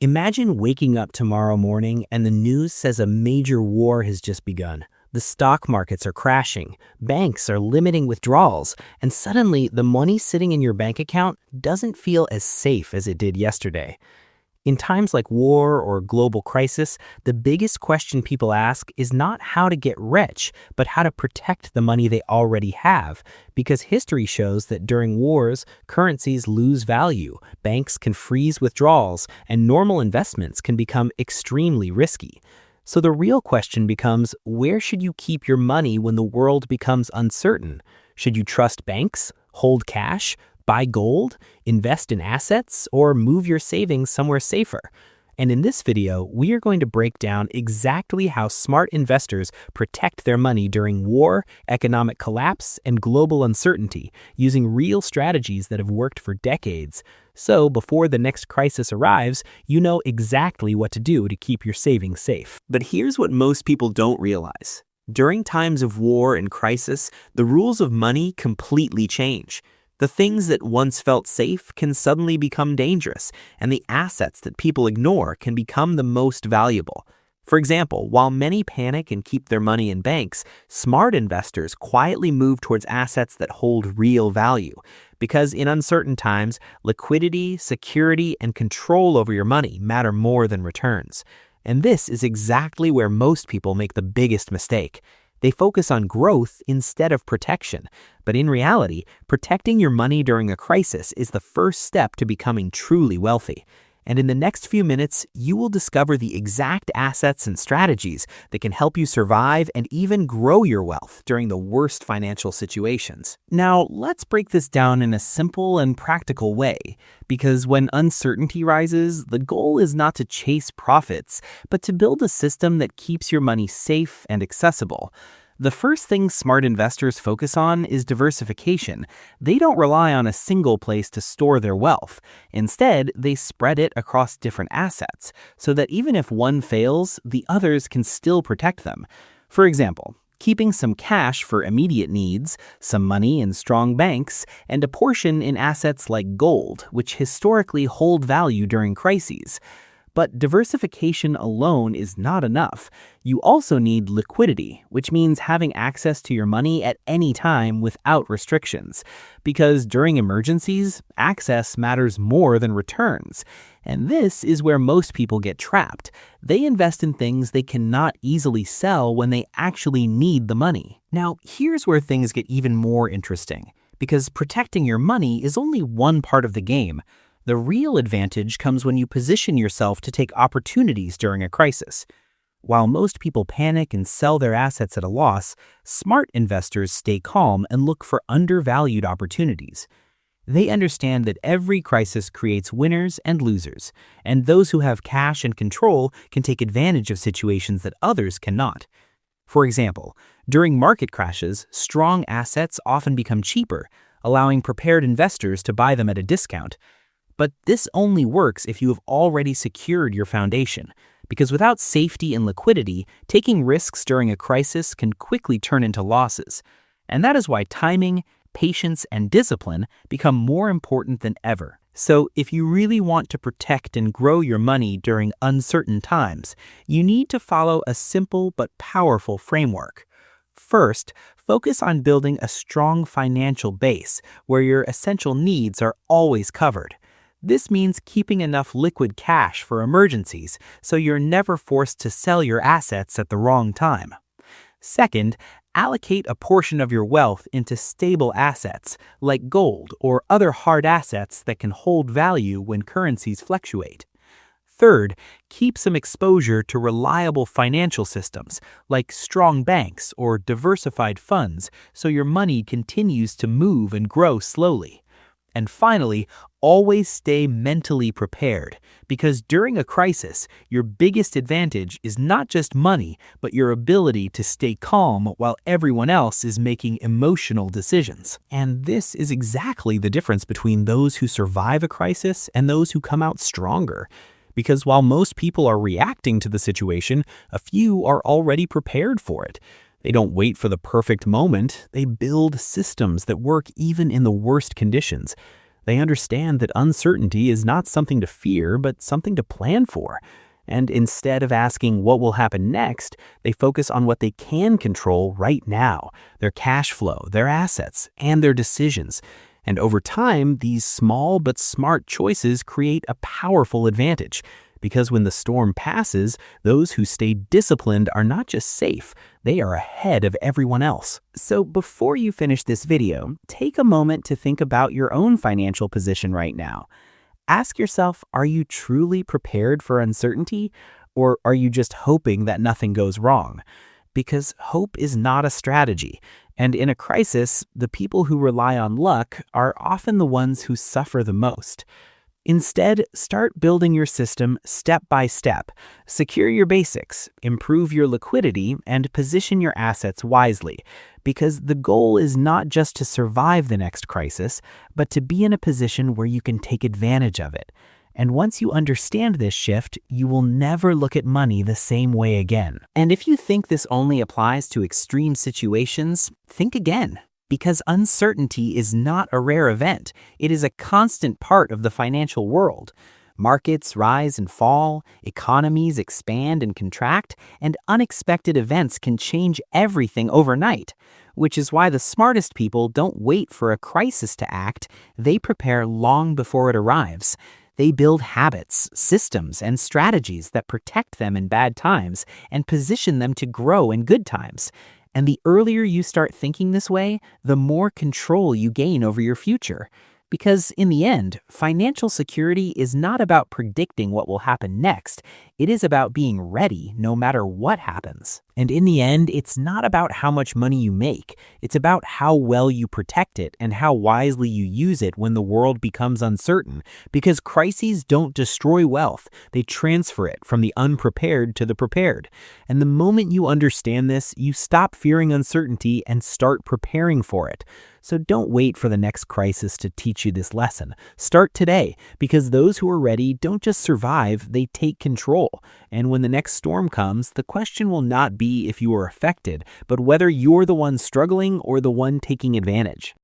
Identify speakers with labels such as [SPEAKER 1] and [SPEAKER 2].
[SPEAKER 1] Imagine waking up tomorrow morning and the news says a major war has just begun. The stock markets are crashing, banks are limiting withdrawals, and suddenly the money sitting in your bank account doesn't feel as safe as it did yesterday. In times like war or global crisis, the biggest question people ask is not how to get rich, but how to protect the money they already have. Because history shows that during wars, currencies lose value, banks can freeze withdrawals, and normal investments can become extremely risky. So the real question becomes, where should you keep your money when the world becomes uncertain? Should you trust banks, hold cash, buy gold, invest in assets, or move your savings somewhere safer? And in this video, we are going to break down exactly how smart investors protect their money during war, economic collapse, and global uncertainty, using real strategies that have worked for decades. So before the next crisis arrives, you know exactly what to do to keep your savings safe. But here's what most people don't realize. During times of war and crisis, the rules of money completely change. The things that once felt safe can suddenly become dangerous, and the assets that people ignore can become the most valuable. For example, while many panic and keep their money in banks, smart investors quietly move towards assets that hold real value. Because in uncertain times, liquidity, security, and control over your money matter more than returns. And this is exactly where most people make the biggest mistake. They focus on growth instead of protection. But in reality, protecting your money during a crisis is the first step to becoming truly wealthy. And in the next few minutes, you will discover the exact assets and strategies that can help you survive and even grow your wealth during the worst financial situations. Now, let's break this down in a simple and practical way, because when uncertainty rises, the goal is not to chase profits, but to build a system that keeps your money safe and accessible. The first thing smart investors focus on is diversification. They don't rely on a single place to store their wealth. Instead, they spread it across different assets, so that even if one fails, the others can still protect them. For example, keeping some cash for immediate needs, some money in strong banks, and a portion in assets like gold, which historically hold value during crises. But diversification alone is not enough. You also need liquidity, which means having access to your money at any time without restrictions. Because during emergencies, access matters more than returns. And this is where most people get trapped. They invest in things they cannot easily sell when they actually need the money. Now, here's where things get even more interesting. Because protecting your money is only one part of the game. The real advantage comes when you position yourself to take opportunities during a crisis. While most people panic and sell their assets at a loss, smart investors stay calm and look for undervalued opportunities. They understand that every crisis creates winners and losers, and those who have cash and control can take advantage of situations that others cannot. For example, during market crashes, strong assets often become cheaper, allowing prepared investors to buy them at a discount. But this only works if you have already secured your foundation, because without safety and liquidity, taking risks during a crisis can quickly turn into losses. And that is why timing, patience, and discipline become more important than ever. So if you really want to protect and grow your money during uncertain times, you need to follow a simple but powerful framework. First, focus on building a strong financial base where your essential needs are always covered. This means keeping enough liquid cash for emergencies, so you're never forced to sell your assets at the wrong time. Second, allocate a portion of your wealth into stable assets, like gold or other hard assets that can hold value when currencies fluctuate. Third, keep some exposure to reliable financial systems, like strong banks or diversified funds, so your money continues to move and grow slowly. And finally, always stay mentally prepared, because during a crisis, your biggest advantage is not just money, but your ability to stay calm while everyone else is making emotional decisions. And this is exactly the difference between those who survive a crisis and those who come out stronger. Because while most people are reacting to the situation, a few are already prepared for it. They don't wait for the perfect moment. They build systems that work even in the worst conditions. They understand that uncertainty is not something to fear, but something to plan for. And instead of asking what will happen next, they focus on what they can control right now: their cash flow, their assets, and their decisions. And over time, these small but smart choices create a powerful advantage. Because when the storm passes, those who stay disciplined are not just safe, they are ahead of everyone else. So before you finish this video, take a moment to think about your own financial position right now. Ask yourself, are you truly prepared for uncertainty, or are you just hoping that nothing goes wrong? Because hope is not a strategy, and in a crisis, the people who rely on luck are often the ones who suffer the most. Instead, start building your system step by step. Secure your basics, improve your liquidity, and position your assets wisely. Because the goal is not just to survive the next crisis, but to be in a position where you can take advantage of it. And once you understand this shift, you will never look at money the same way again. And if you think this only applies to extreme situations, think again. Because uncertainty is not a rare event. It is a constant part of the financial world. Markets rise and fall, economies expand and contract, and unexpected events can change everything overnight. Which is why the smartest people don't wait for a crisis to act, they prepare long before it arrives. They build habits, systems, and strategies that protect them in bad times and position them to grow in good times. And the earlier you start thinking this way, the more control you gain over your future. Because in the end, financial security is not about predicting what will happen next. It is about being ready no matter what happens. And in the end, it's not about how much money you make. It's about how well you protect it and how wisely you use it when the world becomes uncertain. Because crises don't destroy wealth. They transfer it from the unprepared to the prepared. And the moment you understand this, you stop fearing uncertainty and start preparing for it. So don't wait for the next crisis to teach you this lesson. Start today, because those who are ready don't just survive, they take control. And when the next storm comes, the question will not be if you are affected, but whether you're the one struggling or the one taking advantage.